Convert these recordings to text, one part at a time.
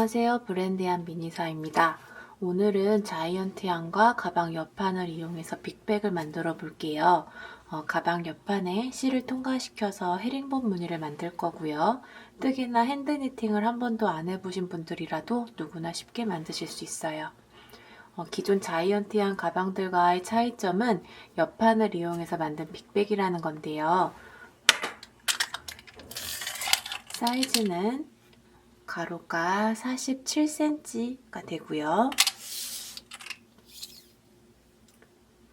안녕하세요. 브랜디한 미니사입니다. 오늘은 자이언티함과 가방 옆판을 이용해서 빅백을 만들어 볼게요. 가방 옆판에 실을 통과시켜서 헤링본 무늬를 만들 거고요. 뜨개나 핸드니팅을 한 번도 안 해보신 분들이라도 누구나 쉽게 만드실 수 있어요. 기존 자이언티함 가방들과의 차이점은 옆판을 이용해서 만든 빅백이라는 건데요. 사이즈는 가로가 47cm가 되고요.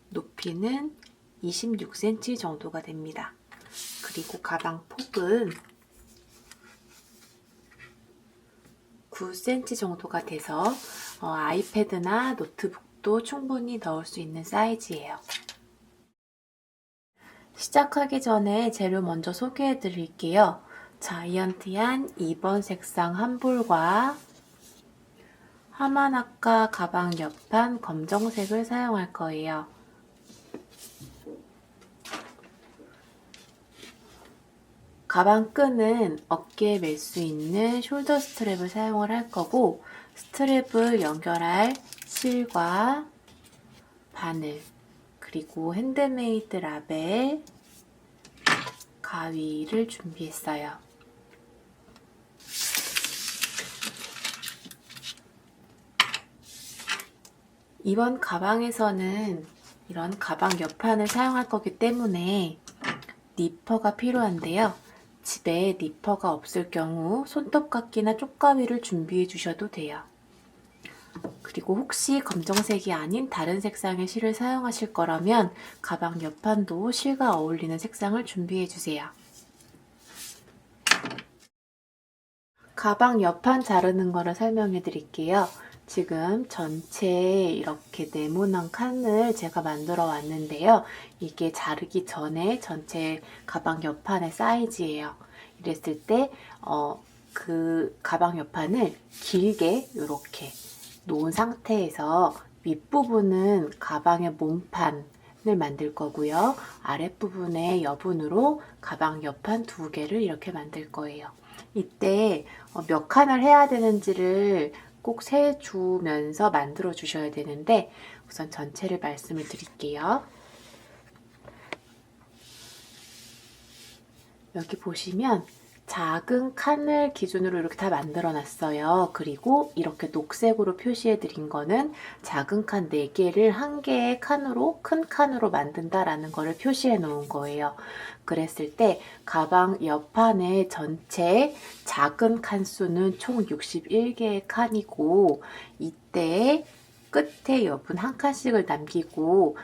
높이는 26cm 정도가 됩니다. 그리고 가방 폭은 9cm 정도가 돼서 아이패드나 노트북도 충분히 넣을 수 있는 사이즈예요. 시작하기 전에 재료 먼저 소개해 드릴게요. 자이언티한 2번 색상 한 볼과 하마나카 가방 옆판 검정색을 사용할 거예요. 가방 끈은 어깨에 멜 수 있는 숄더 스트랩을 사용을 할 거고, 스트랩을 연결할 실과 바늘, 그리고 핸드메이드 라벨, 가위를 준비했어요. 이번 가방에서는 이런 가방 옆판을 사용할 거기 때문에 니퍼가 필요한데요. 집에 니퍼가 없을 경우 손톱깎이나 쪽가위를 준비해 주셔도 돼요. 그리고 혹시 검정색이 아닌 다른 색상의 실을 사용하실 거라면 가방 옆판도 실과 어울리는 색상을 준비해 주세요. 가방 옆판 자르는 거를 설명해 드릴게요. 지금 전체에 이렇게 네모난 칸을 제가 만들어 왔는데요. 이게 자르기 전에 전체 가방 옆판의 사이즈예요. 이랬을 때 그 가방 옆판을 길게 이렇게 놓은 상태에서 윗부분은 가방의 몸판을 만들 거고요. 아랫부분의 여분으로 가방 옆판 2개를 이렇게 만들 거예요. 이때 몇 칸을 해야 되는지를 꼭 세주면서 만들어 주셔야 되는데 우선 전체를 말씀을 드릴게요. 여기 보시면 작은 칸을 기준으로 이렇게 다 만들어 놨어요. 그리고 이렇게 녹색으로 표시해 드린 거는 작은 칸 4개를 한 개의 칸으로 큰 칸으로 만든다라는 거를 표시해 놓은 거예요. 그랬을 때 가방 옆판의 전체 작은 칸 수는 총 61개의 칸이고, 이때 끝에 여분 한 칸씩을 남기고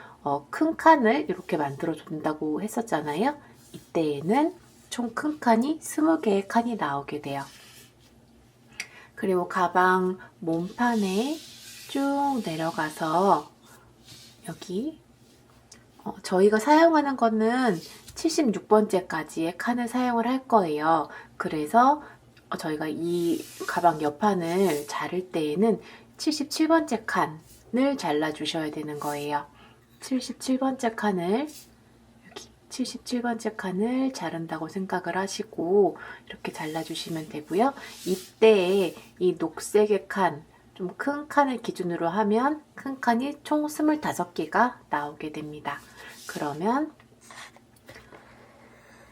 큰 칸을 이렇게 만들어 준다고 했었잖아요. 이때에는 총 큰 칸이 20개의 칸이 나오게 돼요. 그리고 가방 몸판에 쭉 내려가서 여기 저희가 사용하는 거는 76번째까지의 칸을 사용을 할 거예요. 그래서 저희가 이 가방 옆판을 자를 때에는 77번째 칸을 잘라주셔야 되는 거예요. 77번째 칸을 77번째 칸을 자른다고 생각을 하시고 이렇게 잘라주시면 되고요. 이때 이 녹색의 칸, 좀 큰 칸을 기준으로 하면 큰 칸이 총 25개가 나오게 됩니다. 그러면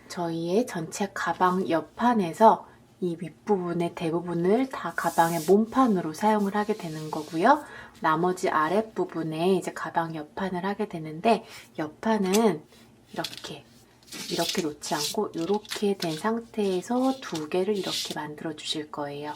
저희의 전체 가방 옆판에서 이 윗부분의 대부분을 다 가방의 몸판으로 사용을 하게 되는 거고요. 나머지 아랫부분에 이제 가방 옆판을 하게 되는데, 옆판은 이렇게 놓지 않고 이렇게 된 상태에서 2개를 이렇게 만들어 주실 거예요.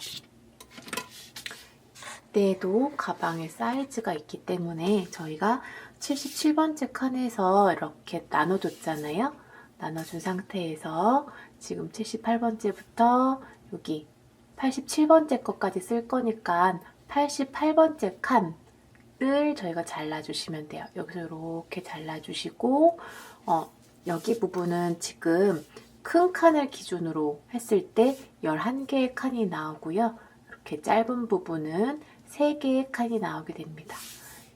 이때도 가방의 사이즈가 있기 때문에 저희가 77번째 칸에서 이렇게 나눠줬잖아요. 나눠준 상태에서 지금 78번째부터 여기 87번째 것까지 쓸 거니까 88번째 칸을 저희가 잘라주시면 돼요. 여기서 이렇게 잘라주시고 여기 부분은 지금 큰 칸을 기준으로 했을 때 11개의 칸이 나오고요. 이렇게 짧은 부분은 3개의 칸이 나오게 됩니다.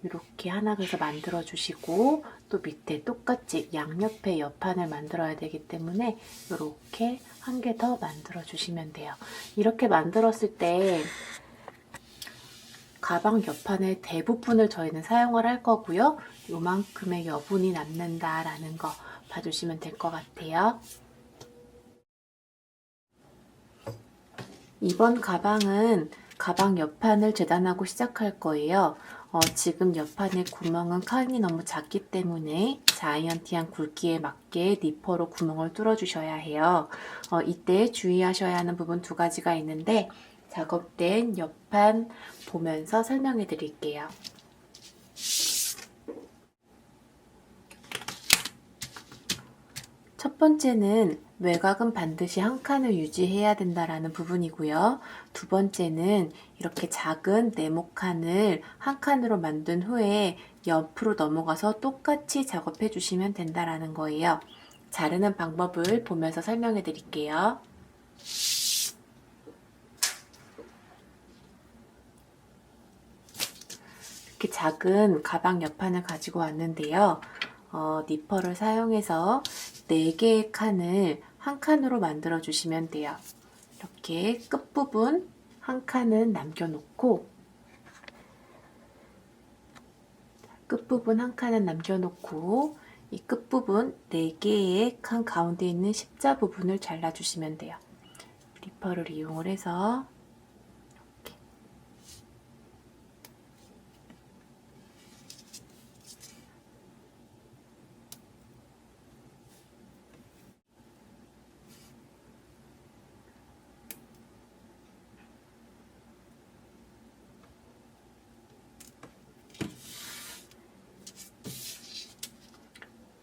이렇게 하나 그래서 만들어 주시고, 또 밑에 똑같이 양옆에 옆판을 만들어야 되기 때문에 이렇게 한 개 더 만들어 주시면 돼요. 이렇게 만들었을 때 가방 옆판의 대부분을 저희는 사용을 할 거고요. 요만큼의 여분이 남는다라는 거 봐주시면 될 것 같아요. 이번 가방은 가방 옆판을 재단하고 시작할 거예요. 지금 옆판의 구멍은 칸이 너무 작기 때문에 자이언티한 굵기에 맞게 니퍼로 구멍을 뚫어주셔야 해요. 이때 주의하셔야 하는 부분 두 가지가 있는데 작업된 옆판 보면서 설명해 드릴게요. 첫 번째는 외곽은 반드시 한 칸을 유지해야 된다라는 부분이고요. 두 번째는 이렇게 작은 네모칸을 한 칸으로 만든 후에 옆으로 넘어가서 똑같이 작업해 주시면 된다라는 거예요. 자르는 방법을 보면서 설명해 드릴게요. 이렇게 작은 가방 옆판을 가지고 왔는데요. 니퍼를 사용해서 4개의 칸을 한 칸으로 만들어 주시면 돼요. 이렇게 끝부분 한 칸은 남겨놓고 이 끝부분 4개의 칸 가운데 있는 십자 부분을 잘라주시면 돼요. 니퍼를 이용을 해서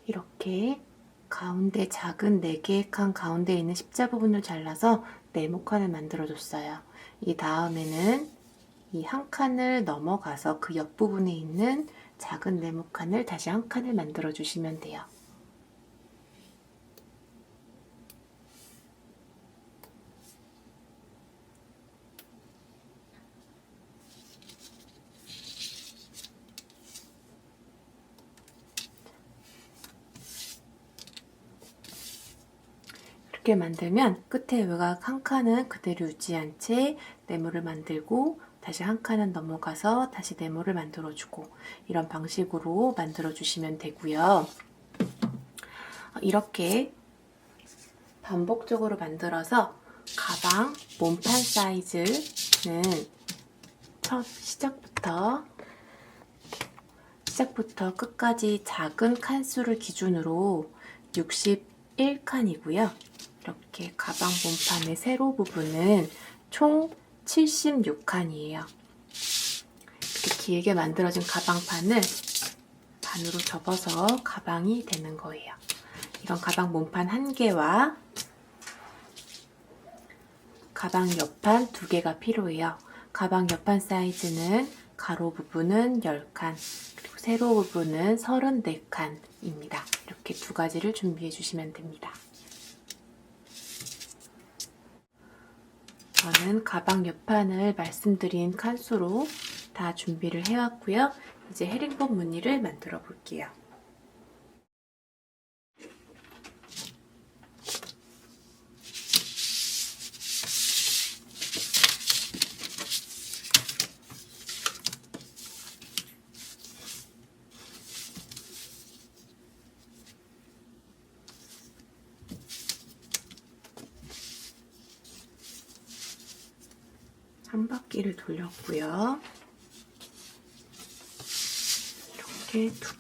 이렇게 가운데 작은 4개의 칸 가운데 있는 십자 부분을 잘라서 네모칸을 만들어 줬어요. 이 다음에는 이 한 칸을 넘어가서 그 옆부분에 있는 작은 네모칸을 다시 한 칸을 만들어 주시면 돼요. 이렇게 만들면 끝에 외곽 한 칸은 그대로 유지한 채 네모를 만들고 다시 한 칸은 넘어가서 다시 네모를 만들어주고 이런 방식으로 만들어 주시면 되고요. 이렇게 반복적으로 만들어서 가방 몸판 사이즈는 첫 시작부터 끝까지 작은 칸수를 기준으로 61칸이고요. 이렇게 가방 몸판의 세로 부분은 총 76칸이에요. 이렇게 길게 만들어진 가방판을 반으로 접어서 가방이 되는 거예요. 이런 가방 몸판 1개와 가방 옆판 2개가 필요해요. 가방 옆판 사이즈는 가로 부분은 10칸, 그리고 세로 부분은 34칸입니다. 이렇게 두 가지를 준비해 주시면 됩니다. 저는 가방 옆판을 말씀드린 칸수로 다 준비를 해왔고요. 이제 헤링본 무늬를 만들어 볼게요. 한 바퀴를 돌렸고요. 이렇게 두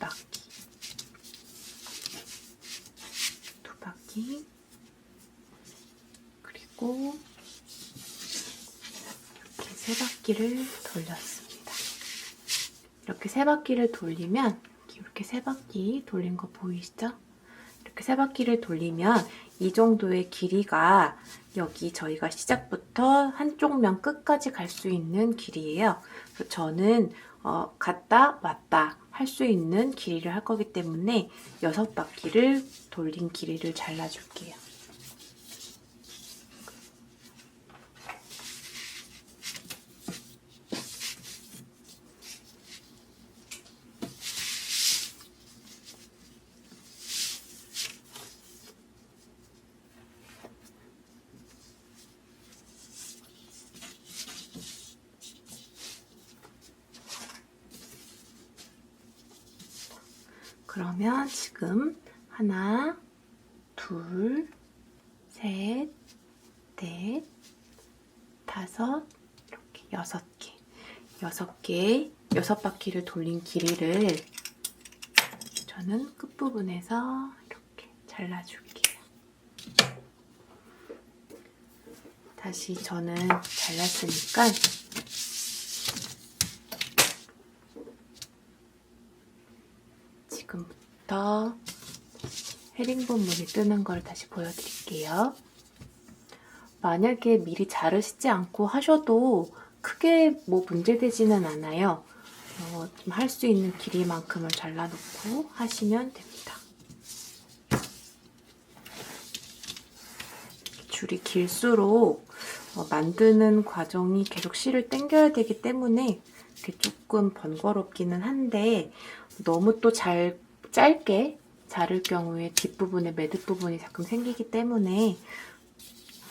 바퀴 그리고 이렇게 3바퀴를 돌렸습니다. 이렇게 3바퀴를 돌리면 이렇게 3바퀴 돌린 거 보이시죠? 이렇게 3바퀴를 돌리면 이 정도의 길이가 여기 저희가 시작부터 한쪽 면 끝까지 갈 수 있는 길이에요. 그래서 저는 갔다 왔다 할 수 있는 길이를 할 거기 때문에 6바퀴를 돌린 길이를 잘라줄게요. 그러면 지금 하나, 둘, 셋, 넷, 다섯, 이렇게 6개. 6개, 6바퀴를 돌린 길이를 저는 끝부분에서 이렇게 잘라줄게요. 다시 저는 잘랐으니까 지금부터 헤링본 무늬 뜨는 걸 다시 보여드릴게요. 만약에 미리 자르시지 않고 하셔도 크게 뭐 문제되지는 않아요. 좀 할 수 있는 길이만큼을 잘라놓고 하시면 됩니다. 줄이 길수록 만드는 과정이 계속 실을 당겨야 되기 때문에 이렇게 조금 번거롭기는 한데 너무 또 짧게 자를 경우에 뒷부분에 매듭 부분이 가끔 생기기 때문에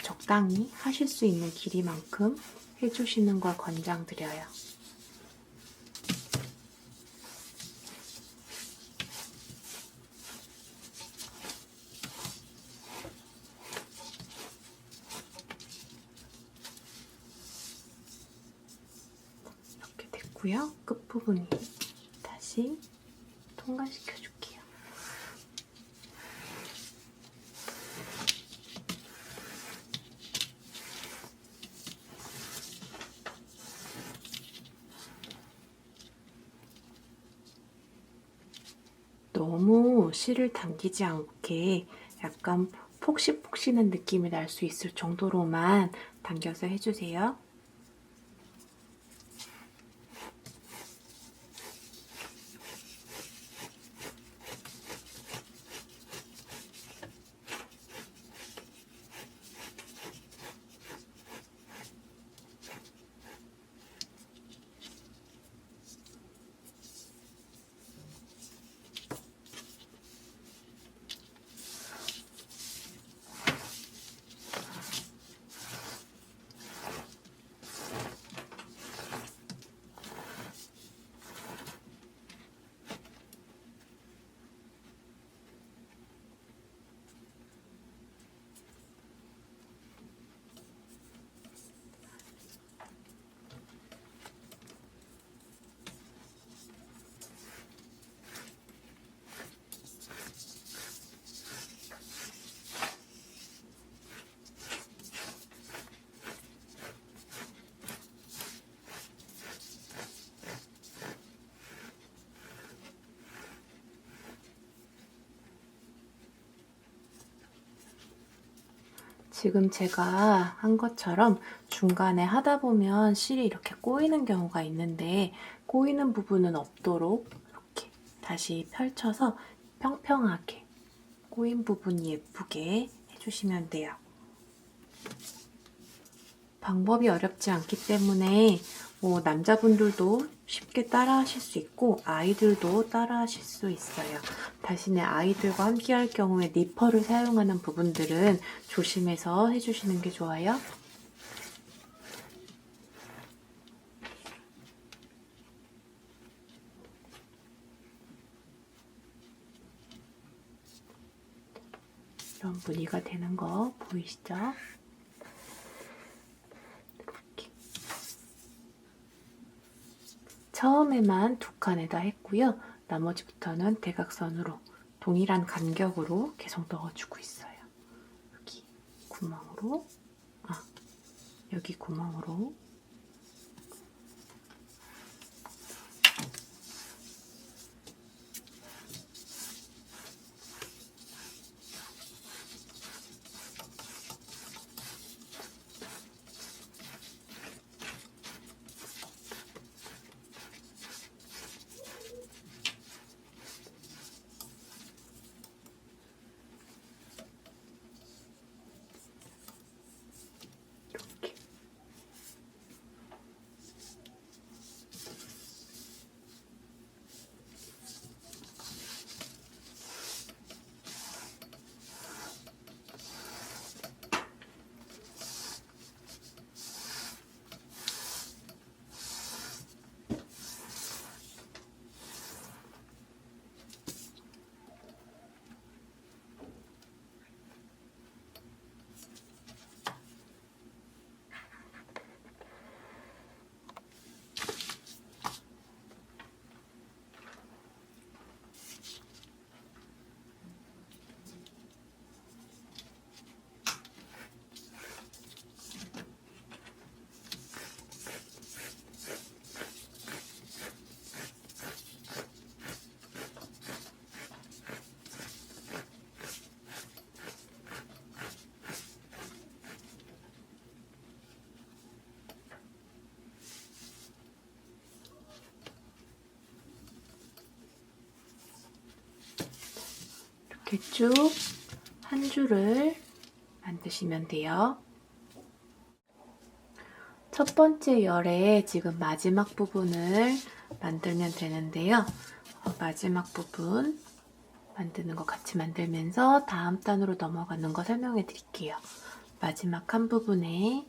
적당히 하실 수 있는 길이만큼 해주시는 걸 권장드려요. 이렇게 됐고요. 끝부분이 다시 통과시켜 줄게요. 너무 실을 당기지 않게 약간 폭신폭신한 느낌이 날 수 있을 정도로만 당겨서 해주세요. 지금 제가 한 것처럼 중간에 하다 보면 실이 이렇게 꼬이는 경우가 있는데 꼬이는 부분은 없도록 이렇게 다시 펼쳐서 평평하게 꼬인 부분 예쁘게 해주시면 돼요. 방법이 어렵지 않기 때문에 남자분들도 쉽게 따라 하실 수 있고 아이들도 따라 하실 수 있어요. 대신에 아이들과 함께 할 경우에 니퍼를 사용하는 부분들은 조심해서 해주시는 게 좋아요. 이런 무늬가 되는 거 보이시죠? 처음에만 2칸에다 했고요. 나머지부터는 대각선으로 동일한 간격으로 계속 넣어주고 있어요. 여기 구멍으로, 여기 구멍으로. 이렇게 쭉 한 줄을 만드시면 돼요. 첫 번째 열의 지금 마지막 부분을 만들면 되는데요. 마지막 부분 만드는 거 같이 만들면서 다음 단으로 넘어가는 거 설명해 드릴게요. 마지막 한 부분에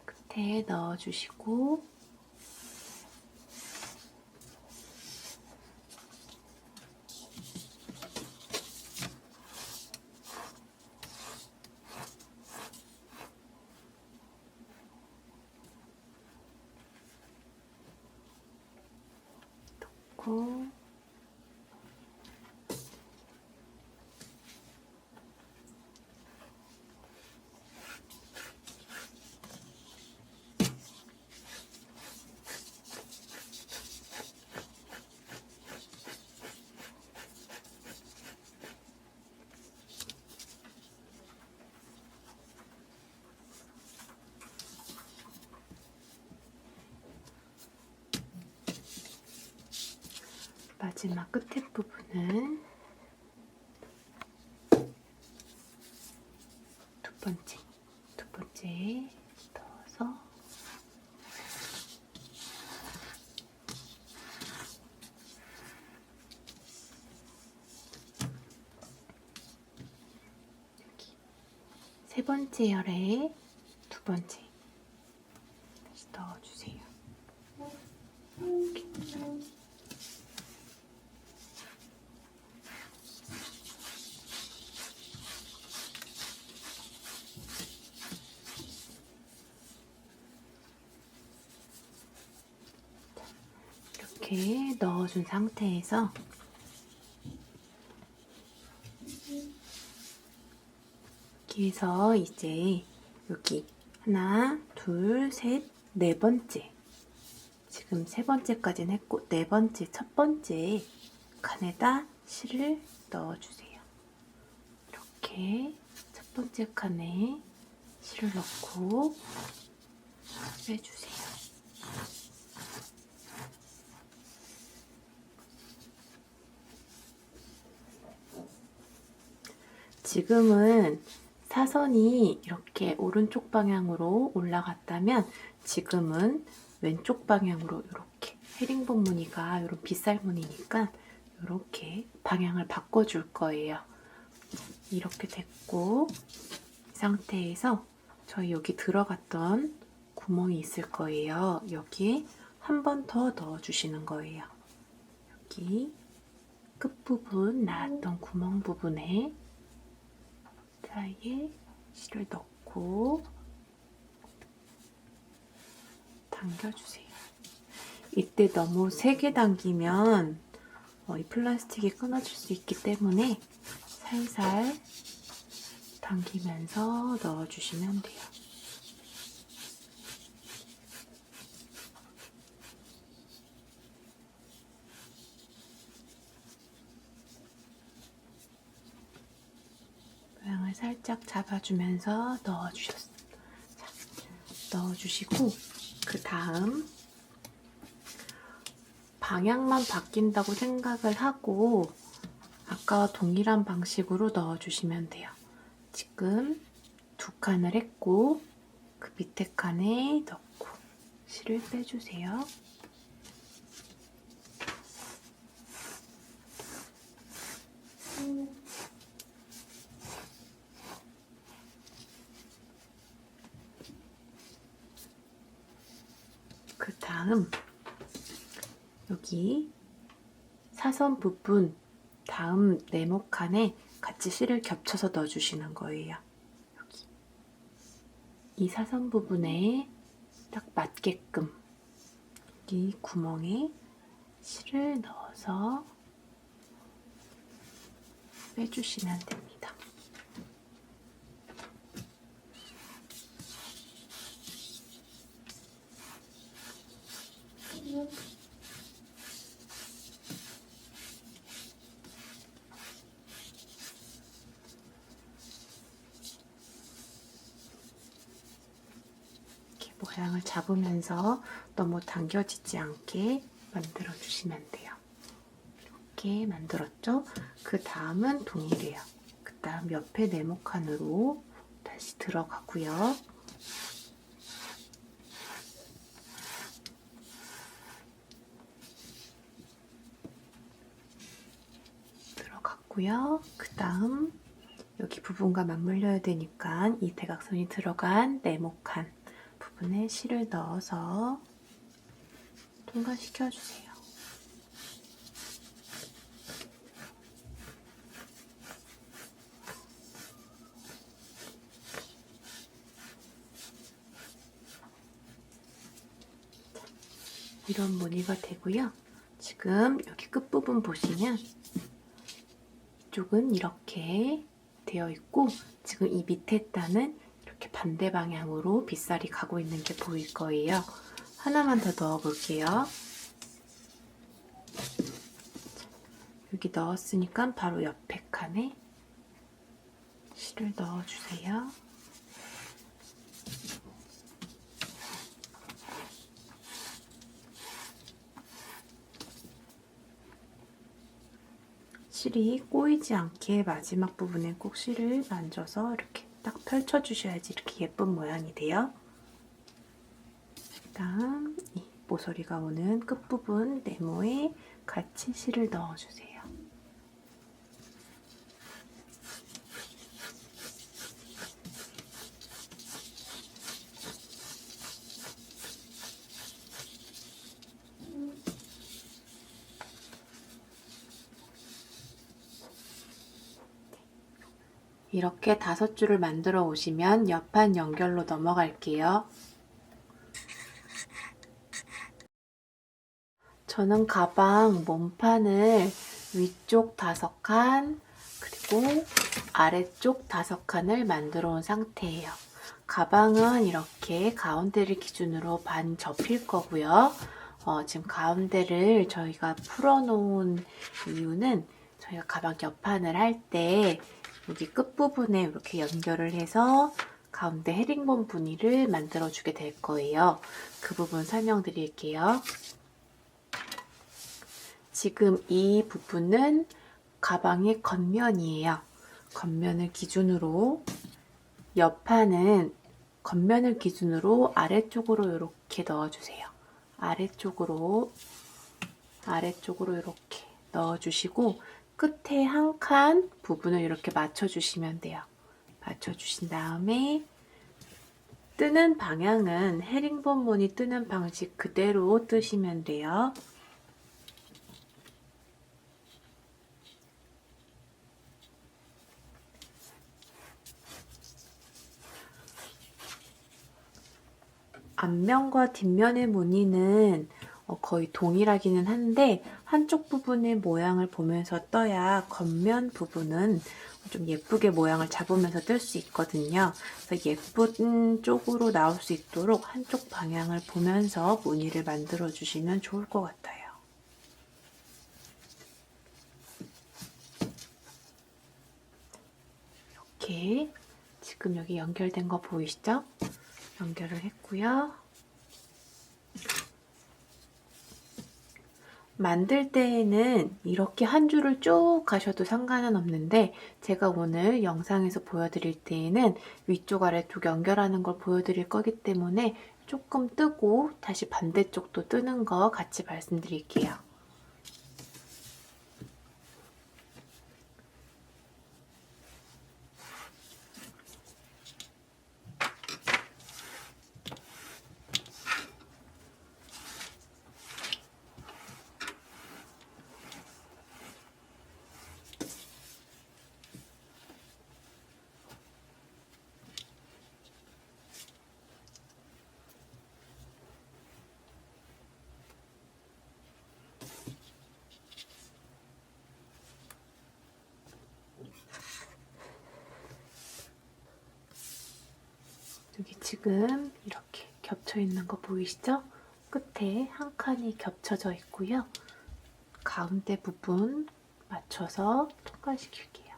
끝에 넣어주시고 넣고 마지막 끝에 부분은 두 번째 넣어서 여기 세 번째 열에 두 번째 다시 넣어주세요. 이렇게. 이렇게 넣어준 상태에서 여기에서 이제 여기 하나, 둘, 셋, 네 번째 지금 세 번째까지는 했고 네 번째, 첫 번째 칸에다 실을 넣어주세요. 이렇게 첫 번째 칸에 실을 넣고 빼주세요. 지금은 사선이 이렇게 오른쪽 방향으로 올라갔다면 지금은 왼쪽 방향으로 이렇게 헤링본 무늬가 이런 빗살 무늬니까 이렇게 방향을 바꿔줄 거예요. 이렇게 됐고 이 상태에서 저희 여기 들어갔던 구멍이 있을 거예요. 여기에 한 번 더 넣어주시는 거예요. 여기 끝부분 나왔던 구멍 부분에 사이에 실을 넣고 당겨주세요. 이때 너무 세게 당기면 이 플라스틱이 끊어질 수 있기 때문에 살살 당기면서 넣어주시면 돼요. 모양을 살짝 잡아주면서 넣어주시고 그 다음 방향만 바뀐다고 생각을 하고 아까와 동일한 방식으로 넣어주시면 돼요. 지금 두 칸을 했고 그 밑에 칸에 넣고 실을 빼주세요. 그 다음 여기 사선 부분 다음 네모칸에 같이 실을 겹쳐서 넣어주시는 거예요. 여기 이 사선 부분에 딱 맞게끔 여기 구멍에 실을 넣어서 빼주시면 됩니다. 이렇게 모양을 잡으면서 너무 당겨지지 않게 만들어 주시면 돼요. 이렇게 만들었죠? 그 다음은 동일해요. 그다음 옆에 네모칸으로 다시 들어가고요. 그다음 여기 부분과 맞물려야 되니까 이 대각선이 들어간 네모칸 부분에 실을 넣어서 통과시켜주세요. 이런 무늬가 되고요. 지금 여기 끝부분 보시면 이쪽은 이렇게 되어 있고 지금 이 밑에 단은 이렇게 반대 방향으로 빗살이 가고 있는 게 보일 거예요. 하나만 더 넣어 볼게요. 여기 넣었으니까 바로 옆에 칸에 실을 넣어주세요. 실이 꼬이지 않게 마지막 부분에 꼭 실을 만져서 이렇게 딱 펼쳐주셔야지 이렇게 예쁜 모양이 돼요. 그다음 이 모서리가 오는 끝부분 네모에 같이 실을 넣어주세요. 이렇게 5줄을 만들어 오시면 옆판 연결로 넘어갈게요. 저는 가방 몸판을 위쪽 5칸 그리고 아래쪽 5칸을 만들어 온 상태예요. 가방은 이렇게 가운데를 기준으로 반 접힐 거고요. 지금 가운데를 저희가 풀어놓은 이유는 저희가 가방 옆판을 할 때 여기 끝부분에 이렇게 연결을 해서 가운데 헤링본 무늬를 만들어 주게 될 거예요. 그 부분 설명드릴게요. 지금 이 부분은 가방의 겉면이에요. 겉면을 기준으로 옆판은 겉면을 기준으로 아래쪽으로 이렇게 넣어주세요. 아래쪽으로 이렇게 넣어주시고 끝에 한 칸 부분을 이렇게 맞춰주시면 돼요. 맞춰주신 다음에 뜨는 방향은 헤링본 무늬 뜨는 방식 그대로 뜨시면 돼요. 앞면과 뒷면의 무늬는 거의 동일하기는 한데 한쪽 부분의 모양을 보면서 떠야 겉면 부분은 좀 예쁘게 모양을 잡으면서 뜰 수 있거든요. 그래서 예쁜 쪽으로 나올 수 있도록 한쪽 방향을 보면서 무늬를 만들어 주시면 좋을 것 같아요. 이렇게 지금 여기 연결된 거 보이시죠? 연결을 했고요. 만들 때에는 이렇게 한 줄을 쭉 가셔도 상관은 없는데 제가 오늘 영상에서 보여드릴 때에는 위쪽 아래쪽 연결하는 걸 보여드릴 거기 때문에 조금 뜨고 다시 반대쪽도 뜨는 거 같이 말씀드릴게요. 여기 지금 이렇게 겹쳐 있는 거 보이시죠? 끝에 한 칸이 겹쳐져 있고요. 가운데 부분 맞춰서 통과시킬게요.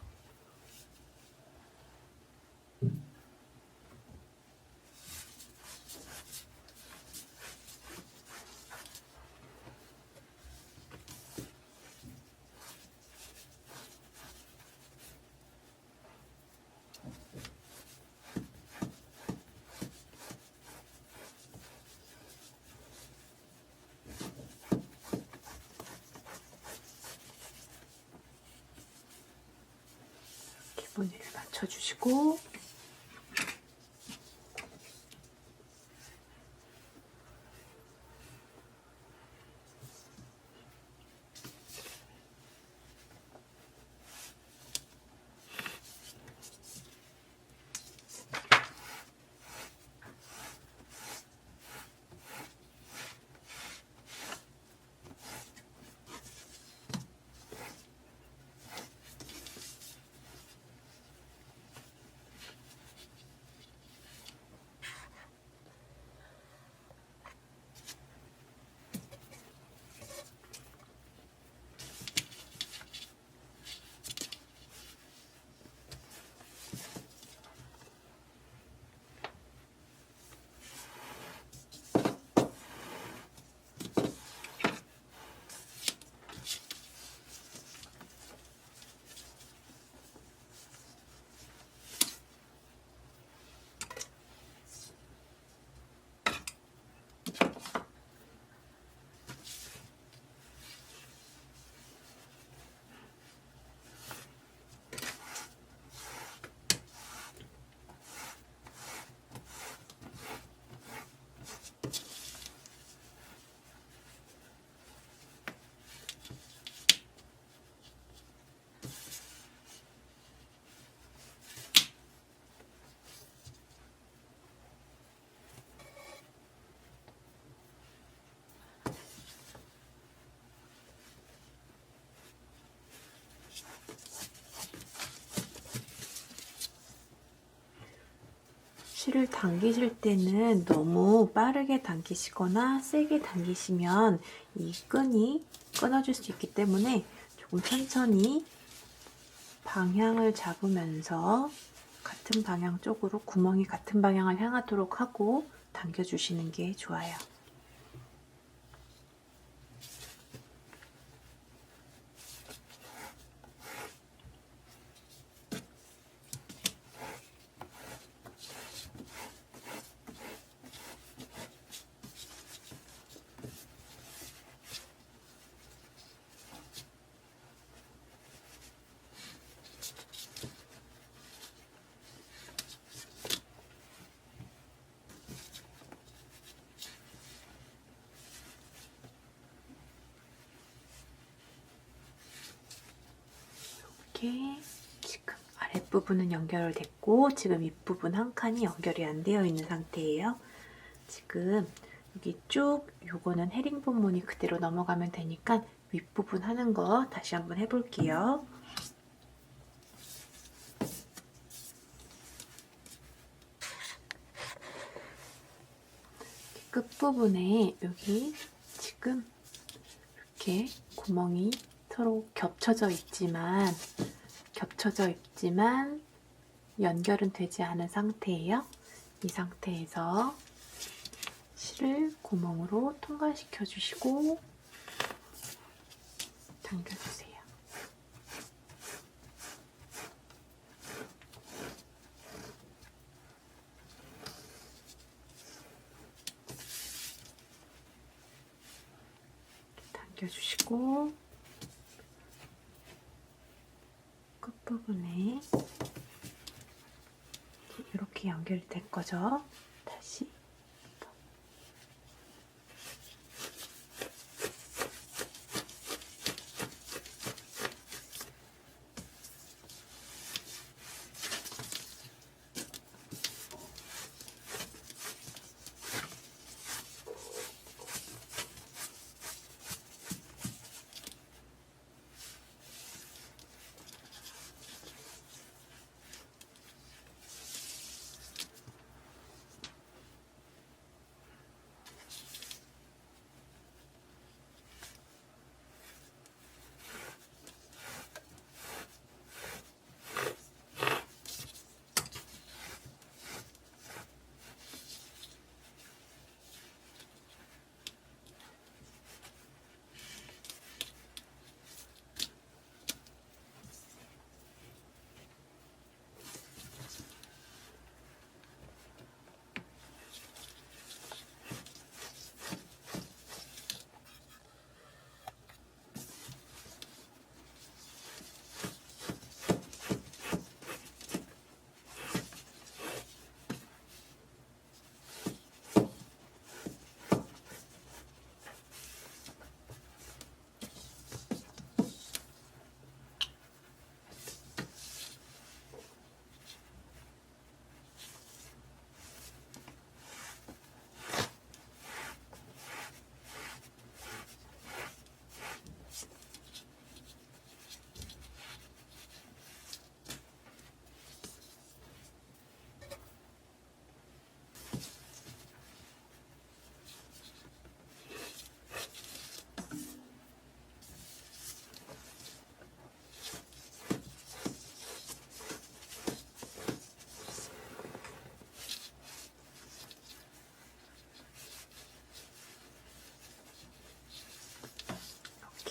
분위를 맞춰주시고 실을 당기실 때는 너무 빠르게 당기시거나 세게 당기시면 이 끈이 끊어질 수 있기 때문에 조금 천천히 방향을 잡으면서 같은 방향 쪽으로 구멍이 같은 방향을 향하도록 하고 당겨주시는 게 좋아요. 이렇게 지금 아랫부분은 연결됐고 지금 윗부분 한 칸이 연결이 안 되어 있는 상태예요. 지금 여기 쭉 요거는 헤링본 무늬 그대로 넘어가면 되니까 윗부분 하는 거 다시 한번 해볼게요. 끝부분에 여기 지금 이렇게 구멍이 서로 겹쳐져 있지만 연결은 되지 않은 상태예요. 이 상태에서 실을 구멍으로 통과시켜 주시고 당겨주세요. 당겨주시고 끝부분에 이렇게 연결될 거죠. 다시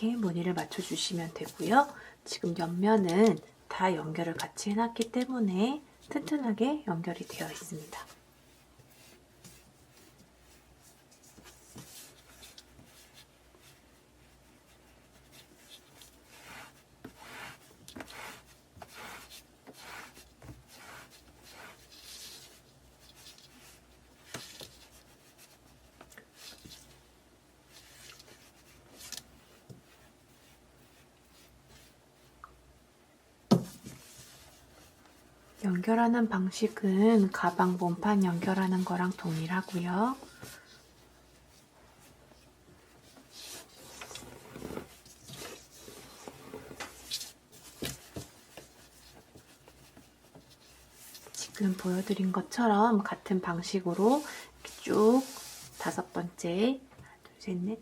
이렇게 무늬를 맞춰주시면 되고요. 지금 옆면은 다 연결을 같이 해놨기 때문에 튼튼하게 연결이 되어 있습니다. 연결하는 방식은 가방 몸판 연결하는 거랑 동일하고요. 지금 보여드린 것처럼 같은 방식으로 이렇게 쭉 5번째, 둘, 셋, 넷,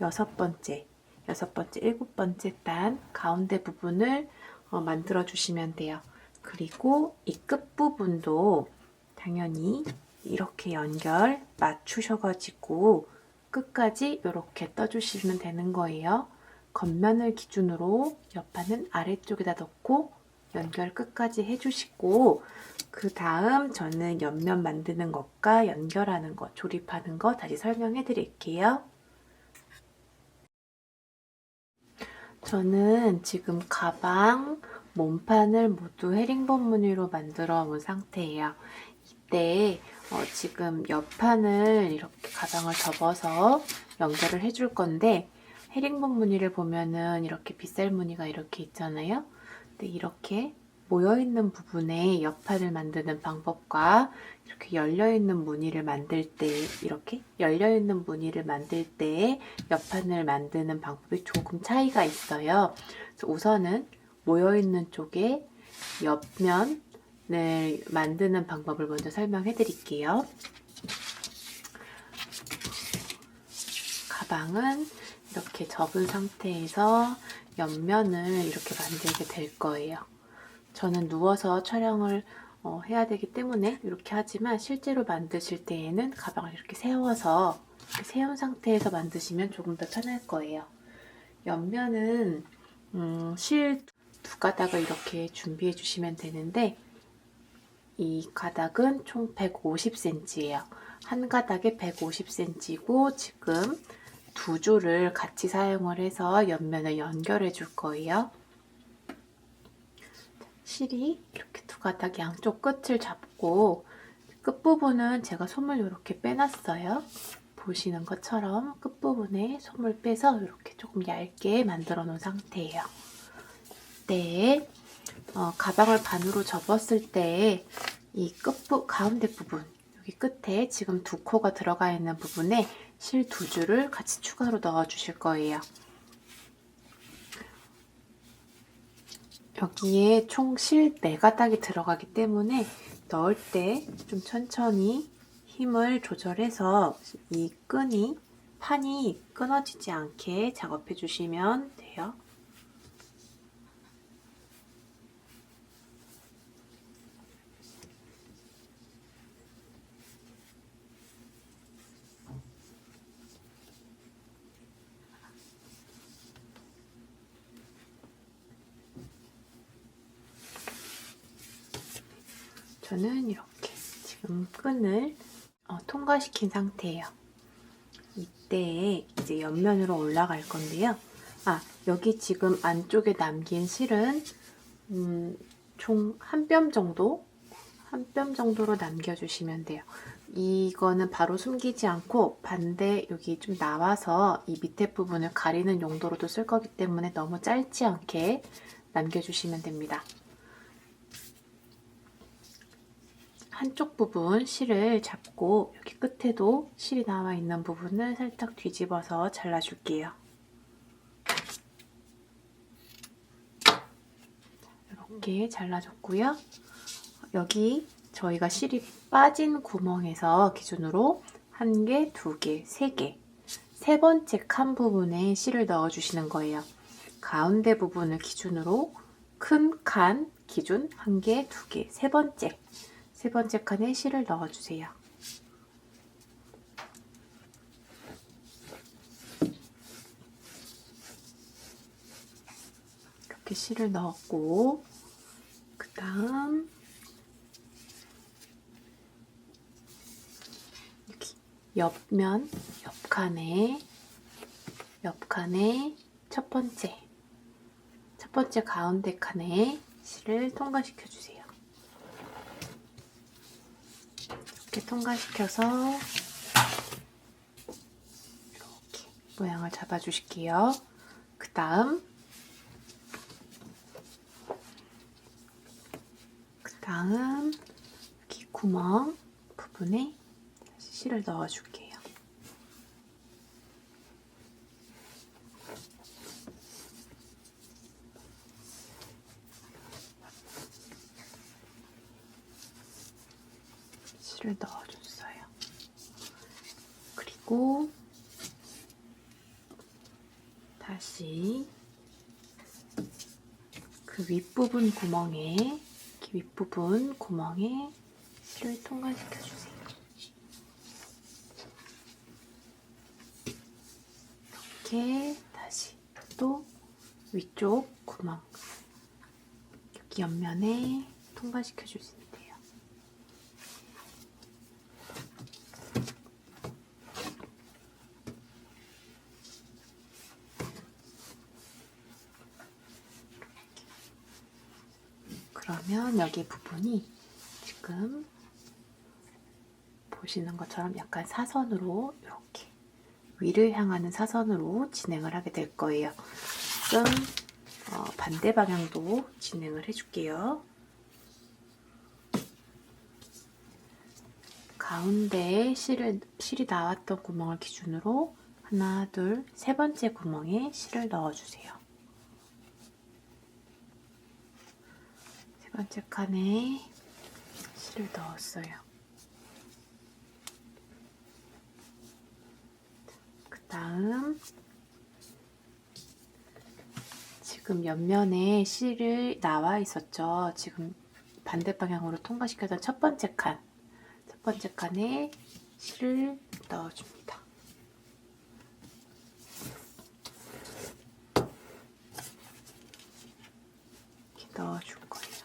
여섯 번째, 7번째 단 가운데 부분을 만들어 주시면 돼요. 그리고 이 끝부분도 당연히 이렇게 연결 맞추셔가지고 끝까지 이렇게 떠주시면 되는 거예요. 겉면을 기준으로 옆판은 아래쪽에다 넣고 연결 끝까지 해주시고 그 다음 저는 옆면 만드는 것과 연결하는 것, 조립하는 거 다시 설명해 드릴게요. 저는 지금 가방, 몸판을 모두 헤링본 무늬로 만들어 온 상태예요. 이때 지금 옆판을 이렇게 가방을 접어서 연결을 해줄 건데 헤링본 무늬를 보면은 이렇게 빗살 무늬가 이렇게 있잖아요. 근데 이렇게 모여있는 부분에 옆판을 만드는 방법과 이렇게 열려있는 무늬를 만들 때 이렇게 열려있는 무늬를 만들 때 옆판을 만드는 방법이 조금 차이가 있어요. 그래서 우선은 모여있는 쪽에 옆면을 만드는 방법을 먼저 설명해 드릴게요. 가방은 이렇게 접은 상태에서 옆면을 이렇게 만들게 될 거예요. 저는 누워서 촬영을 해야 되기 때문에 이렇게 하지만 실제로 만드실 때에는 가방을 이렇게 세워서 이렇게 세운 상태에서 만드시면 조금 더 편할 거예요. 옆면은 실 2가닥을 이렇게 준비해 주시면 되는데 이 가닥은 총 150cm예요. 한 가닥에 150cm고 지금 2줄을 같이 사용을 해서 옆면을 연결해 줄 거예요. 실이 이렇게 2가닥 양쪽 끝을 잡고 끝부분은 제가 솜을 이렇게 빼놨어요. 보시는 것처럼 끝부분에 솜을 빼서 이렇게 조금 얇게 만들어 놓은 상태예요. 네, 가방을 반으로 접었을 때 이 가운데 부분, 여기 끝에 지금 2코가 들어가 있는 부분에 실 2줄을 같이 추가로 넣어 주실 거예요. 여기에 총 실 4가닥이 들어가기 때문에 넣을 때 좀 천천히 힘을 조절해서 이 판이 끊어지지 않게 작업해 주시면 돼요. 저는 이렇게 지금 끈을 통과시킨 상태예요. 이때 이제 옆면으로 올라갈 건데요. 여기 지금 안쪽에 남긴 실은 총 한 뼘 정도로 남겨주시면 돼요. 이거는 바로 숨기지 않고 반대 여기 좀 나와서 이 밑에 부분을 가리는 용도로도 쓸 거기 때문에 너무 짧지 않게 남겨주시면 됩니다. 한쪽 부분 실을 잡고 여기 끝에도 실이 나와 있는 부분을 살짝 뒤집어서 잘라줄게요. 이렇게 잘라줬고요. 여기 저희가 실이 빠진 구멍에서 기준으로 1개, 2개, 3개 3번째 칸 부분에 실을 넣어주시는 거예요. 가운데 부분을 기준으로 큰 칸 기준 1개, 2개, 3번째 칸에 실을 넣어주세요. 이렇게 실을 넣었고, 그 다음 옆면, 옆칸에 첫 번째 가운데 칸에 실을 통과시켜 주세요. 이렇게 통과시켜서 이렇게 모양을 잡아 주실게요. 그 다음 여기 구멍 부분에 다시 실을 넣어 줄게요. 실을 넣어줬어요. 그리고 다시 그 윗부분 구멍에 실을 통과시켜 주세요. 이렇게 다시 또 위쪽 구멍 여기 옆면에 통과시켜 주시면 돼요. 그러면 여기 부분이 지금 보시는 것처럼 약간 사선으로 이렇게 위를 향하는 사선으로 진행을 하게 될 거예요. 지금 반대 방향도 진행을 해줄게요. 가운데에 실이 나왔던 구멍을 기준으로 하나, 둘, 세 번째 구멍에 실을 넣어주세요. 세 번째 칸에 실을 넣었어요. 그 다음 지금 옆면에 실이 나와 있었죠. 지금 반대 방향으로 통과시켰던 첫 번째 칸에 실을 넣어줍니다. 이렇게 넣어줄 거예요.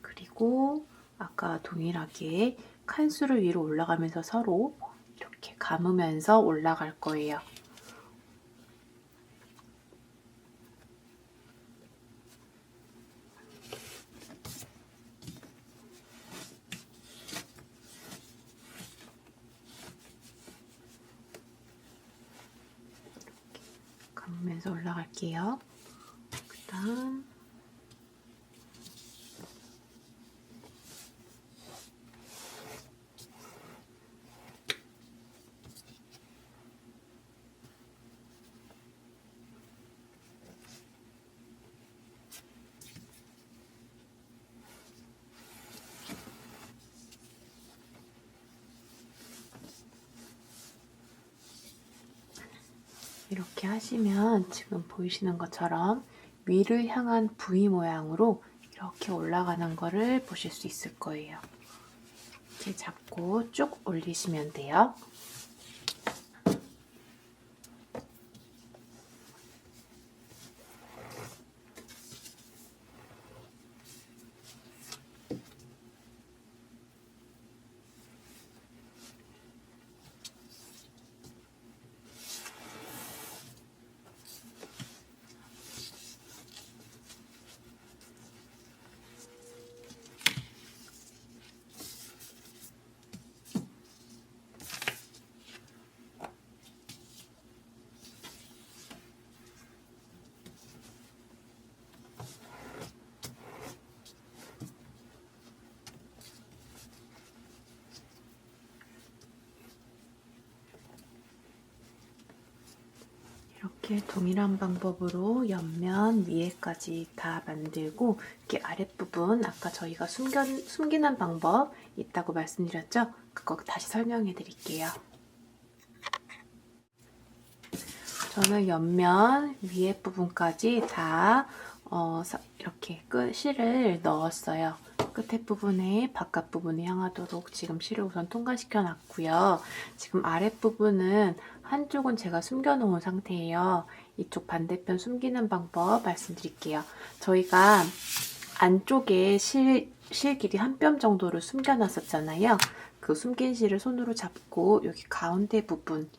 그리고 아까 동일하게 칸수를 위로 올라가면서 서로 이렇게 감으면서 올라갈 거예요. 감으면서 올라갈게요. 그 다음 이렇게 하시면 지금 보이시는 것처럼 위를 향한 V 모양으로 이렇게 올라가는 거를 보실 수 있을 거예요. 이렇게 잡고 쭉 올리시면 돼요. 이렇게 동일한 방법으로 옆면 위에까지 다 만들고 이렇게 아랫부분 아까 저희가 숨기는 방법 있다고 말씀드렸죠? 그거 다시 설명해 드릴게요. 저는 옆면 위에 부분까지 다 이렇게 실을 넣었어요. 끝에 부분에 바깥 부분이 향하도록 지금 실을 우선 통과시켜 놨고요. 지금 아랫부분은 한쪽은 제가 숨겨 놓은 상태예요. 이쪽 반대편 숨기는 방법 말씀드릴게요. 저희가 안쪽에 실 길이 한 뼘 정도를 숨겨 놨었잖아요. 그 숨긴 실을 손으로 잡고 여기 가운데 부분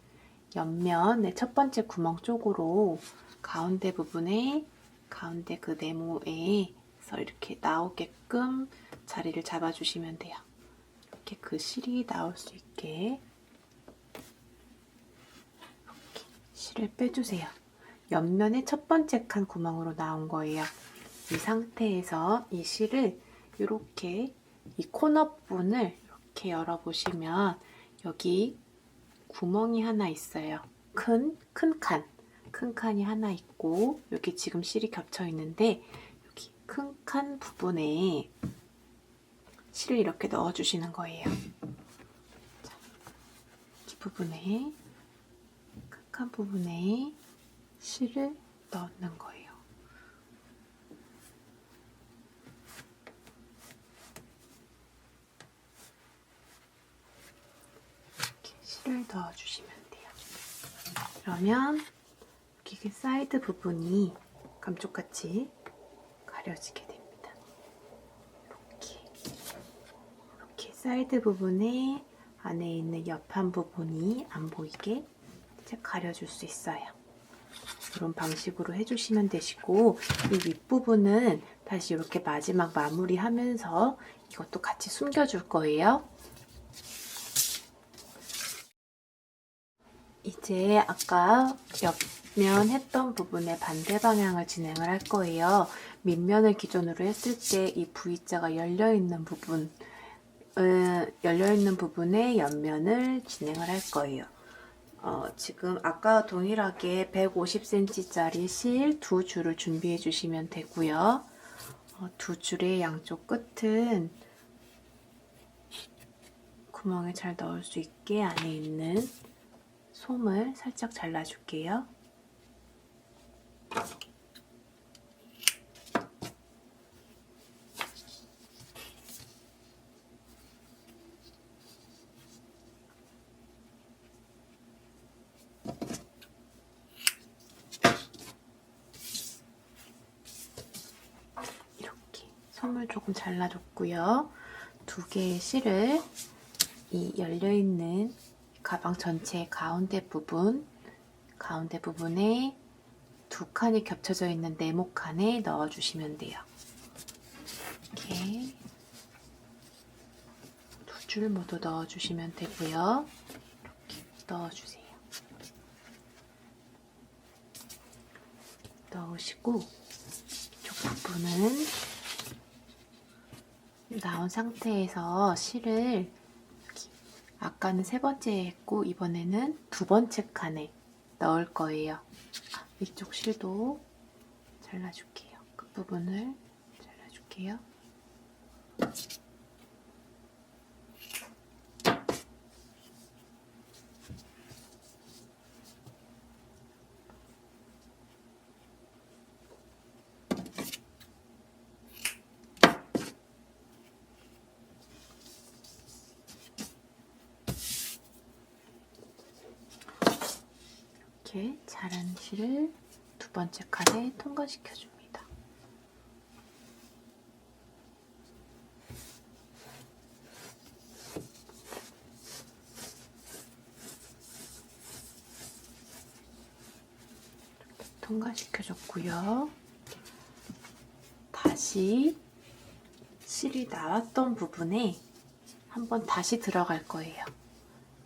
옆면의 첫 번째 구멍 쪽으로 가운데 부분에 가운데 그 네모에서 이렇게 나오게끔 자리를 잡아주시면 돼요. 이렇게 그 실이 나올 수 있게 이렇게 실을 빼주세요. 옆면의 첫 번째 칸 구멍으로 나온 거예요. 이 상태에서 이 실을 이렇게 이 코너 부분을 이렇게 열어보시면 여기 구멍이 하나 있어요. 큰 칸이 하나 있고 여기 지금 실이 겹쳐 있는데 여기 큰 칸 부분에 실을 이렇게 넣어주시는 거예요. 자, 이 부분에 큰 칸 부분에 실을 넣는 거예요. 이렇게 실을 넣어주시면 돼요. 그러면 여기 사이드 부분이 감쪽같이 가려지게 됩니다. 이렇게 사이드 부분에 안에 있는 옆판 부분이 안 보이게 이제 가려줄 수 있어요. 이런 방식으로 해주시면 되시고 이 윗부분은 다시 이렇게 마지막 마무리하면서 이것도 같이 숨겨줄 거예요. 이제 아까 옆면 했던 부분의 반대 방향을 진행을 할 거예요. 밑면을 기준으로 했을 때 이 V자가 열려있는 부분에 옆면을 진행을 할 거예요. 지금 아까 동일하게 150cm짜리 실 두 줄을 준비해 주시면 되고요. 두 줄의 양쪽 끝은 구멍에 잘 넣을 수 있게 안에 있는 솜을 살짝 잘라줄게요. 이렇게 솜을 조금 잘라줬고요. 두 개의 실을 이 열려있는 가방 전체의 가운데 부분에 두 칸이 겹쳐져 있는 네모 칸에 넣어주시면 돼요. 이렇게 두 줄 모두 넣어주시면 되고요. 이렇게 넣어주세요. 넣으시고 이쪽 부분은 나온 상태에서 실을 아까는 세 번째 했고 이번에는 두 번째 칸에 넣을 거예요. 이쪽 실도 잘라줄게요. 끝부분을 잘라줄게요. 이렇게 자른 실을 두 번째 칸에 통과시켜줍니다. 통과시켜줬고요. 다시 실이 나왔던 부분에 한번 다시 들어갈 거예요.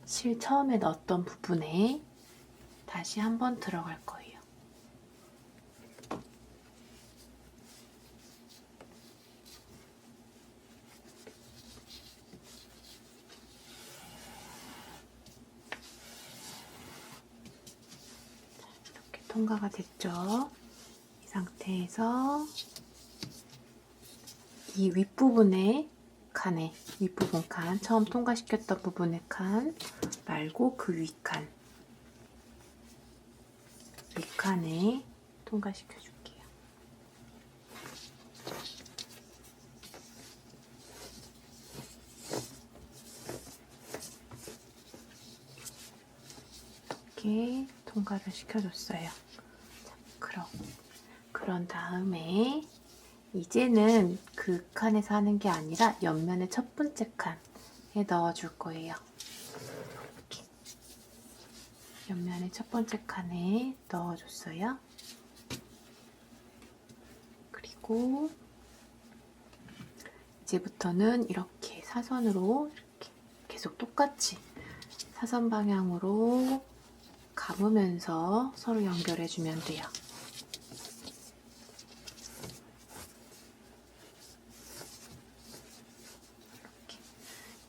실 처음에 넣었던 부분에 다시 한번 들어갈 거예요. 이렇게 통과가 됐죠? 이 상태에서 이 윗부분의 칸에 윗부분 칸, 처음 통과시켰던 부분의 칸 말고 그 윗칸에 통과시켜 줄게요. 이렇게 통과를 시켜줬어요. 자, 그런 다음에 이제는 그 칸에서 하는 게 아니라 옆면의 첫 번째 칸에 넣어줄 거예요. 이렇게. 옆면의 첫 번째 칸에 넣어줬어요. 그리고 이제부터는 이렇게 사선으로 이렇게 계속 똑같이 사선 방향으로 감으면서 서로 연결해주면 돼요. 이렇게.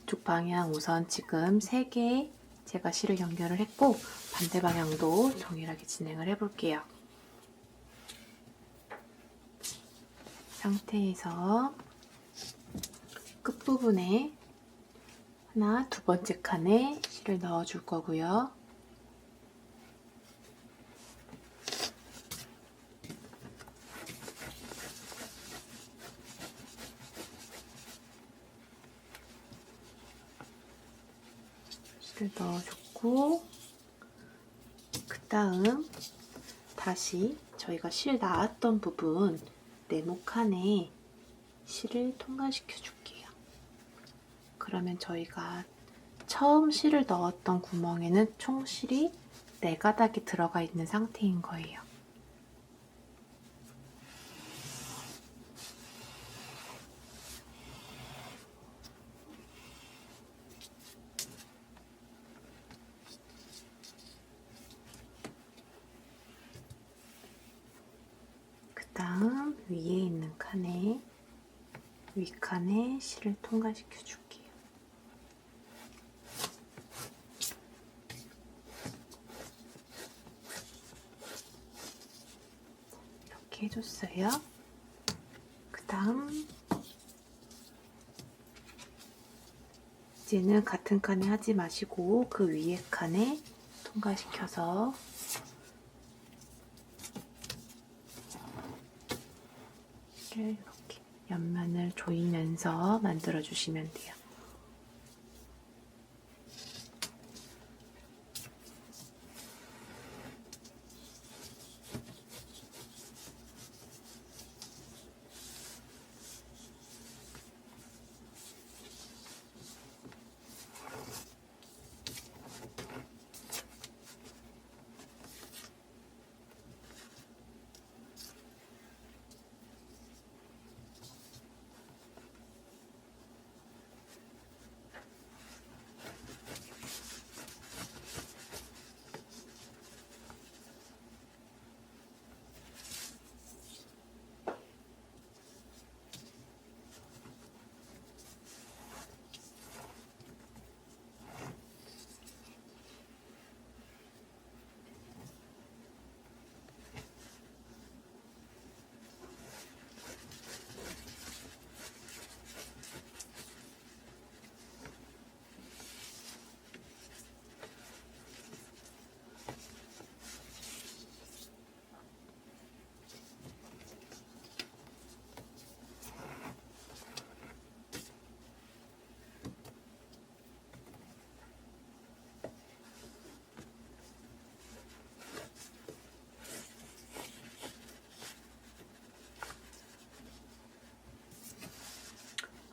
이쪽 방향 우선 지금 3개 제가 실을 연결을 했고 반대 방향도 동일하게 진행을 해볼게요. 상태에서 끝부분에 하나, 두 번째 칸에 실을 넣어줄 거고요. 실을 넣어줬고 그 다음 다시 저희가 실 나왔던 부분 네모 칸에 실을 통과시켜 줄게요. 그러면 저희가 처음 실을 넣었던 구멍에는 총 실이 4가닥이 들어가 있는 상태인 거예요. 그 다음 위에 있는 칸에 윗칸에 실을 통과시켜 줄게요. 이렇게 해줬어요. 그 다음 이제는 같은 칸에 하지 마시고 그 위에 칸에 통과시켜서 이렇게 옆면을 조이면서 만들어 주시면 돼요.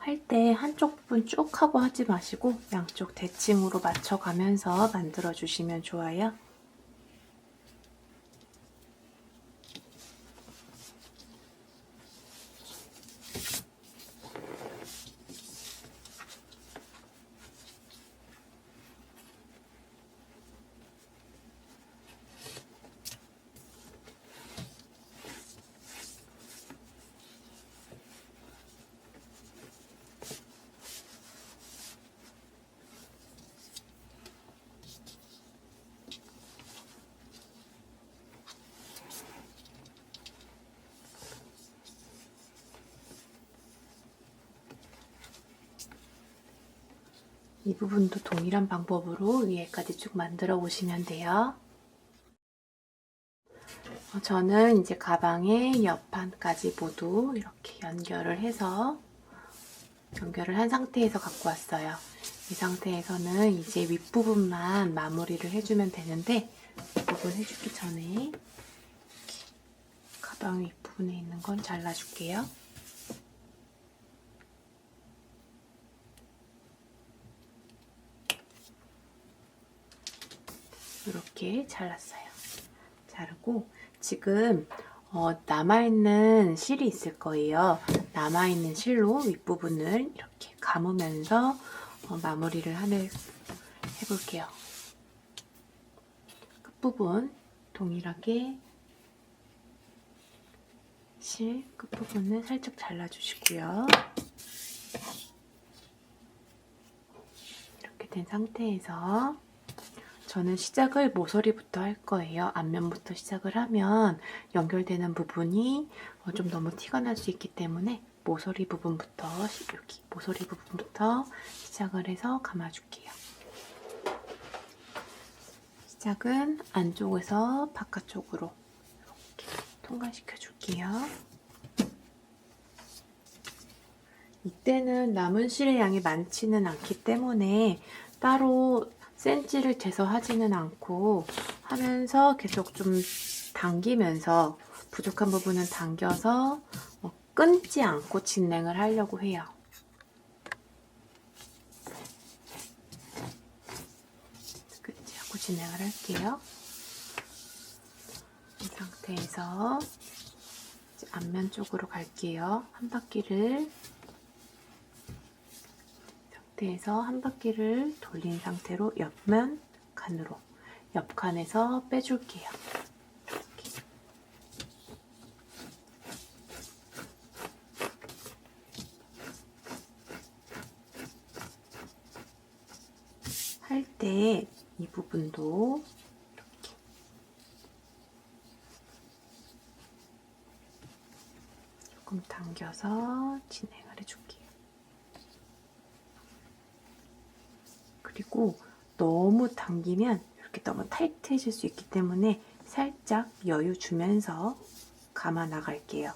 할 때 한쪽 부분 쭉 하고 하지 마시고 양쪽 대칭으로 맞춰가면서 만들어 주시면 좋아요. 이 부분도 동일한 방법으로 위에까지 쭉 만들어 보시면 돼요. 저는 이제 가방의 옆판까지 모두 이렇게 연결을 한 상태에서 갖고 왔어요. 이 상태에서는 이제 윗부분만 마무리를 해주면 되는데 부분 해주기 전에 이렇게 가방 윗부분에 있는 건 잘라줄게요. 이렇게 잘랐어요. 자르고 지금 남아있는 실이 있을 거예요. 남아있는 실로 윗부분을 이렇게 감으면서 마무리를 해볼게요. 끝부분 동일하게 실 끝부분을 살짝 잘라주시고요. 이렇게 된 상태에서 저는 시작을 모서리부터 할 거예요. 앞면부터 시작을 하면 연결되는 부분이 좀 너무 티가 날 수 있기 때문에 모서리 부분부터 여기 모서리 부분부터 시작을 해서 감아줄게요. 시작은 안쪽에서 바깥쪽으로 이렇게 통과시켜 줄게요. 이때는 남은 실의 양이 많지는 않기 때문에 따로 센치를 재서 하지는 않고 하면서 계속 좀 당기면서 부족한 부분은 당겨서 끊지 않고 진행을 하려고 해요. 끊지 않고 진행을 할게요. 이 상태에서 이제 앞면 쪽으로 갈게요. 한 바퀴를 한 바퀴를 돌린 상태로 옆면 칸으로 옆칸에서 빼줄게요. 이렇게. 할 때 이 부분도 이렇게 조금 당겨서 진행을 해줄게요. 그리고 너무 당기면 이렇게 너무 타이트해질 수 있기 때문에 살짝 여유 주면서 감아 나갈게요.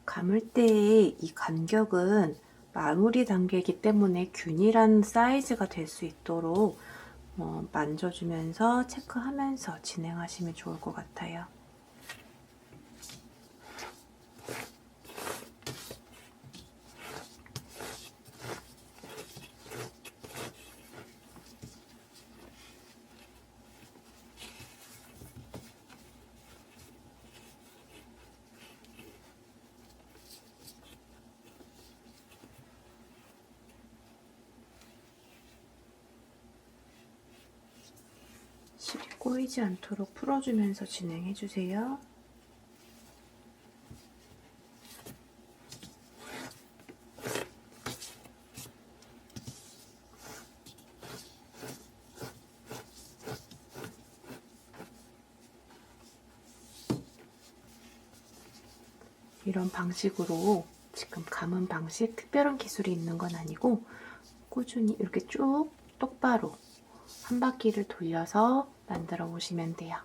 감을 때의 이 간격은 마무리 단계이기 때문에 균일한 사이즈가 될 수 있도록 만져주면서 체크하면서 진행하시면 좋을 것 같아요. 실이 꼬이지 않도록 풀어주면서 진행해주세요. 이런 방식으로 지금 감은 방식 특별한 기술이 있는 건 아니고 꾸준히 이렇게 쭉 똑바로 한 바퀴를 돌려서 만들어 보시면 돼요.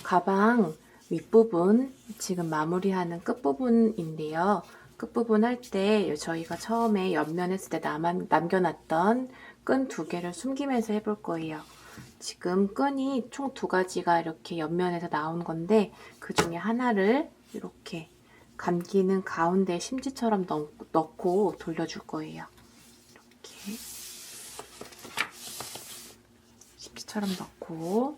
가방 윗부분 지금 마무리하는 끝부분인데요. 끝부분 할 때 저희가 처음에 옆면 했을 때 남겨놨던 끈 2개를 숨기면서 해볼 거예요. 지금 끈이 총 2가지가 이렇게 옆면에서 나온 건데 그 중에 하나를 이렇게 감기는 가운데 심지처럼 넣고 돌려줄 거예요. 이렇게 이렇게처럼 넣고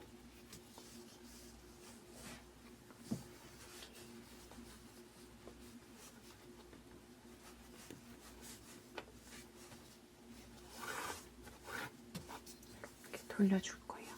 이렇게 돌려줄 거예요.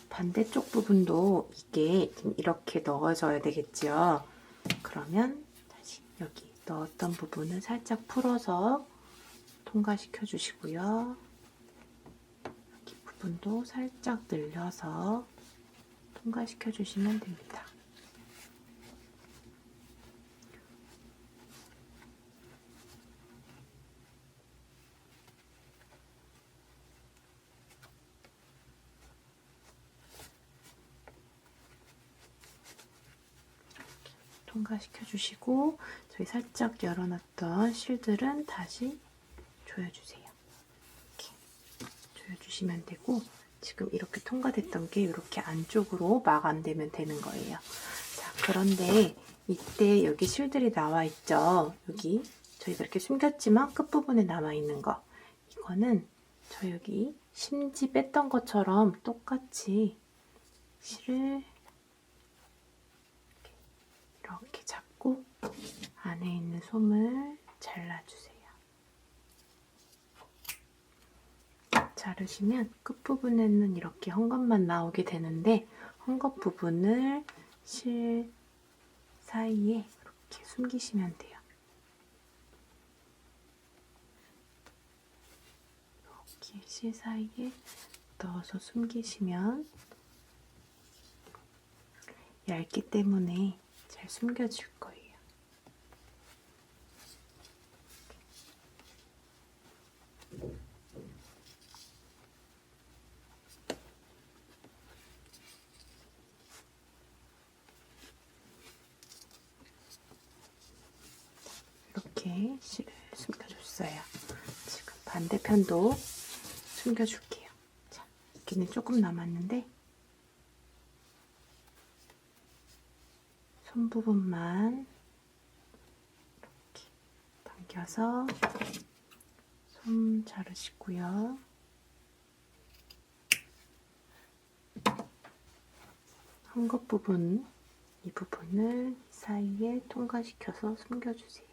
반대쪽 부분도 이게 이렇게 넣어줘야 되겠죠. 그러면 다시 여기 넣었던 부분을 살짝 풀어서 통과시켜 주시고요. 여기 부분도 살짝 늘려서 통과시켜 주시면 됩니다. 통과시켜 주시고 저희 살짝 열어놨던 실들은 다시 조여주세요. 이렇게 조여주시면 되고 지금 이렇게 통과됐던 게 이렇게 안쪽으로 마감되면 되는 거예요. 자, 그런데 이때 여기 실들이 나와 있죠. 여기 저희가 이렇게 숨겼지만 끝부분에 남아있는 거 이거는 저 여기 심지 뺐던 것처럼 똑같이 실을 이렇게 잡고 안에 있는 솜을 잘라주세요. 자르시면 끝부분에는 이렇게 헝겊만 나오게 되는데 헝겊 부분을 실 사이에 이렇게 숨기시면 돼요. 이렇게 실 사이에 넣어서 숨기시면 얇기 때문에 잘 숨겨질 거예요. 이렇게 실을 숨겨줬어요. 지금 반대편도 숨겨줄게요. 자, 여기는 조금 남았는데 손 부분만 이렇게 당겨서 손 자르시고요. 헝겊 부분, 이 부분을 사이에 통과시켜서 숨겨주세요.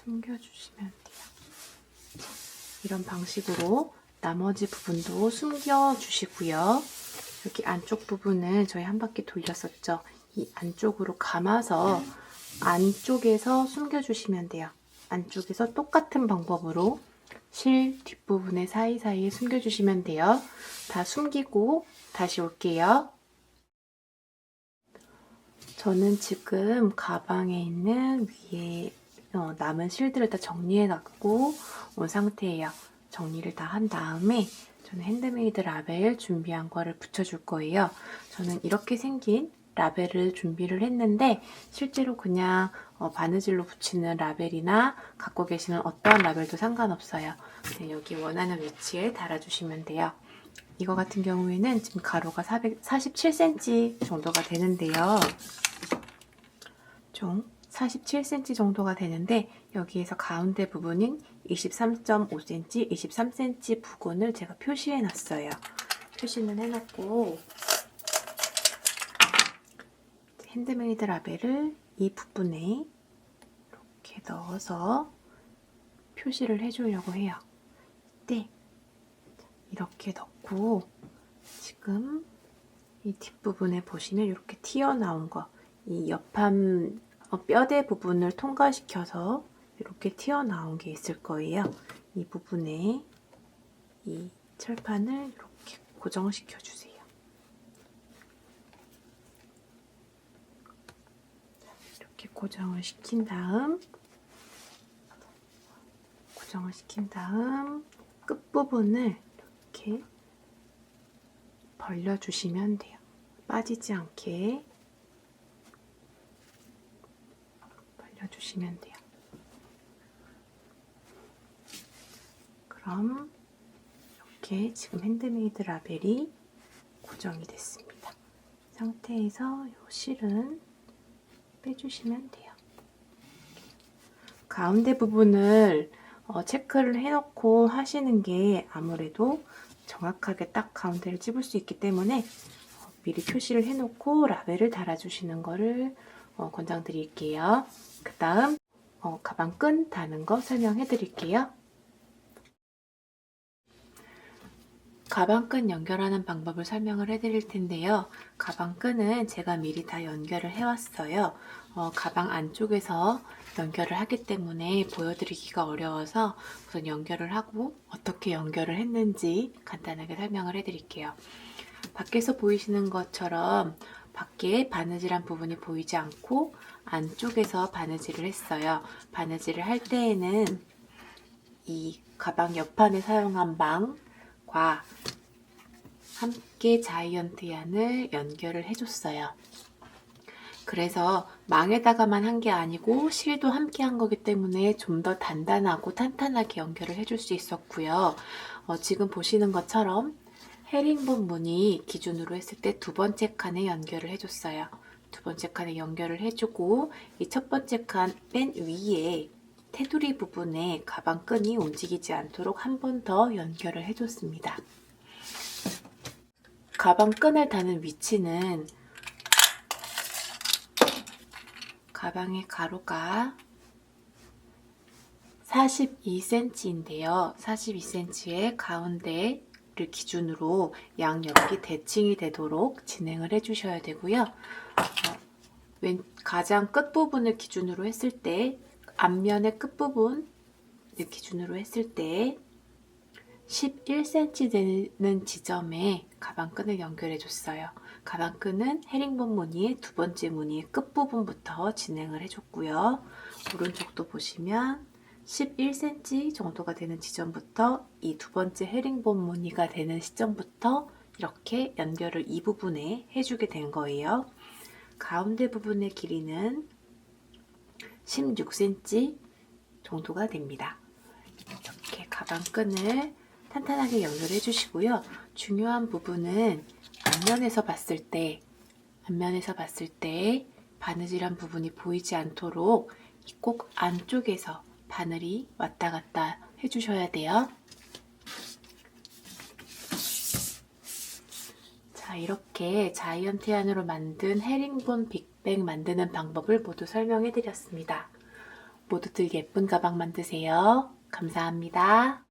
숨겨주시면 돼요. 이런 방식으로 나머지 부분도 숨겨주시고요. 여기 안쪽 부분은 저희 한 바퀴 돌렸었죠. 이 안쪽으로 감아서 안쪽에서 숨겨주시면 돼요. 안쪽에서 똑같은 방법으로 실 뒷부분의 사이사이에 숨겨주시면 돼요. 다 숨기고 다시 올게요. 저는 지금 가방에 있는 위에 남은 실들을 다 정리해 갖고 온 상태예요. 정리를 다 한 다음에 저는 핸드메이드 라벨 준비한 거를 붙여줄 거예요. 저는 이렇게 생긴 라벨을 준비를 했는데 실제로 그냥 바느질로 붙이는 라벨이나 갖고 계시는 어떠한 라벨도 상관없어요. 여기 원하는 위치에 달아주시면 돼요. 이거 같은 경우에는 지금 가로가 47cm 정도가 되는데요. 총 47cm 정도가 되는데 여기에서 가운데 부분인 23.5cm, 23cm 부분을 제가 표시해 놨어요. 표시는 해놓고 핸드메이드 라벨을 이 부분에 이렇게 넣어서 표시를 해주려고 해요. 네, 이렇게 넣고 지금 이 뒷부분에 보시면 이렇게 튀어나온 거, 이 옆판 뼈대 부분을 통과시켜서 이렇게 튀어나온 게 있을 거예요. 이 부분에 이 철판을 이렇게 고정시켜 주세요. 이렇게 고정을 시킨 다음 끝부분을 이렇게 벌려주시면 돼요. 빠지지 않게 벌려주시면 돼요. 그럼 이렇게 지금 핸드메이드 라벨이 고정이 됐습니다. 이 상태에서 이 실은 빼주시면 돼요. 가운데 부분을 체크를 해놓고 하시는 게 아무래도 정확하게 딱 가운데를 찝을 수 있기 때문에 미리 표시를 해놓고 라벨을 달아주시는 거를 권장드릴게요. 그 다음 가방 끈 다는 거 설명해 드릴게요. 가방 끈 연결하는 방법을 설명을 해드릴 텐데요. 가방 끈은 제가 미리 다 연결을 해왔어요. 가방 안쪽에서 연결을 하기 때문에 보여드리기가 어려워서 우선 연결을 하고 어떻게 연결을 했는지 간단하게 설명을 해드릴게요. 밖에서 보이시는 것처럼 밖에 바느질한 부분이 보이지 않고 안쪽에서 바느질을 했어요. 바느질을 할 때에는 이 가방 옆판에 사용한 망과 함께 자이언트 얀을 연결을 해줬어요. 그래서 망에다가만 한 게 아니고 실도 함께 한 거기 때문에 좀 더 단단하고 탄탄하게 연결을 해줄 수 있었고요. 지금 보시는 것처럼 헤링본 무늬 기준으로 했을 때 두 번째 칸에 연결을 해줬어요. 두 번째 칸에 연결을 해주고 이 첫 번째 칸 맨 위에 테두리 부분에 가방 끈이 움직이지 않도록 한 번 더 연결을 해줬습니다. 가방 끈을 다는 위치는 가방의 가로가 42cm인데요. 42cm의 가운데를 기준으로 양옆이 대칭이 되도록 진행을 해주셔야 되고요. 가장 끝부분을 기준으로 했을 때 앞면의 끝부분을 기준으로 했을 때 11cm 되는 지점에 가방끈을 연결해 줬어요. 가방끈은 헤링본 무늬의 두 번째 무늬의 끝부분부터 진행을 해줬고요. 오른쪽도 보시면 11cm 정도가 되는 지점부터 이 두 번째 헤링본 무늬가 되는 시점부터 이렇게 연결을 이 부분에 해주게 된 거예요. 가운데 부분의 길이는 16cm 정도가 됩니다. 이렇게 가방끈을 탄탄하게 연결해 주시고요. 중요한 부분은 앞면에서 봤을 때 바느질한 부분이 보이지 않도록 꼭 안쪽에서 바늘이 왔다 갔다 해주셔야 돼요. 자, 이렇게 자이언트 얀으로 만든 헤링본 빅백 만드는 방법을 모두 설명해 드렸습니다. 모두들 예쁜 가방 만드세요. 감사합니다.